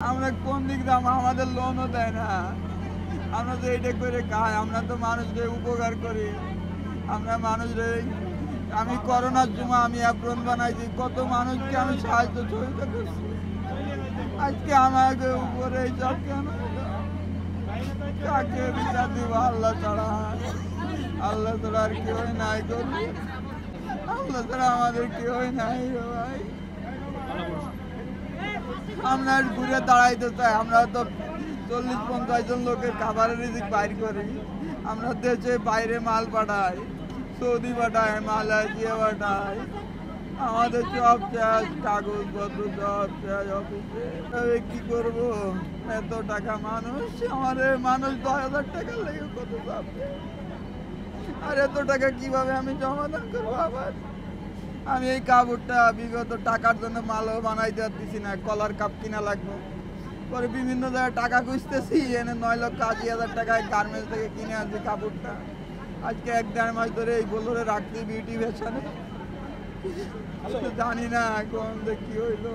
আমরা কোন দিক দাম আমাদের লোনও দেয় না। আমরা তো এইটা করে খাই, আমরা তো মানুষদের উপকার করি। আমরা মানুষদের আমি করোনার সময় আমি অ্যাপ্রন বানাইছি, কত মানুষকে আমি সাহায্য সহযোগিতা করছি। আজকে আমাকে উপরে এইসব কেন? কাকে বিচার দিব? আল্লাহ ছাড়া, আল্লাহ ছাড়া আর কেউই নাই করবি, আল্লাহ ছাড়া আমাদের কেউই নাই গো ভাই। আমরা ঘুরে দাঁড়াইতে চাই, আমরা তো 40-50 জন লোকের খাবারের রিজিক বাইর করি। আমরা দেশে বাইরে মাল পাঠাই, সৌদি পাঠাই, মালয়েশিয়া পাঠাই। আমাদের সব শেষ, কাগজপত্র সব শেষ অফিসে। তবে কি করবো? এত টাকা মানুষ, আমাদের মানুষ 10,000 টাকা লেগে কত যাবে? আর এত টাকা কিভাবে আমি জমাদান করবো? আবার আমি এই কাপড়টা বিগত টাকার জন্য মালও বানাইতে পারতেছি না, কলার কাপ কিনা লাগবে। পরে বিভিন্ন জায়গায় টাকা খুঁজতেছি, এনে 9,80,000 টাকায় গার্মেন্টস থেকে কিনে আনছি কাপড়টা। আজকে 1-1.5 মাস ধরে এই বলরে রাখছি বিউটি ফ্যাশনে। জানি না কোন কি হইলো।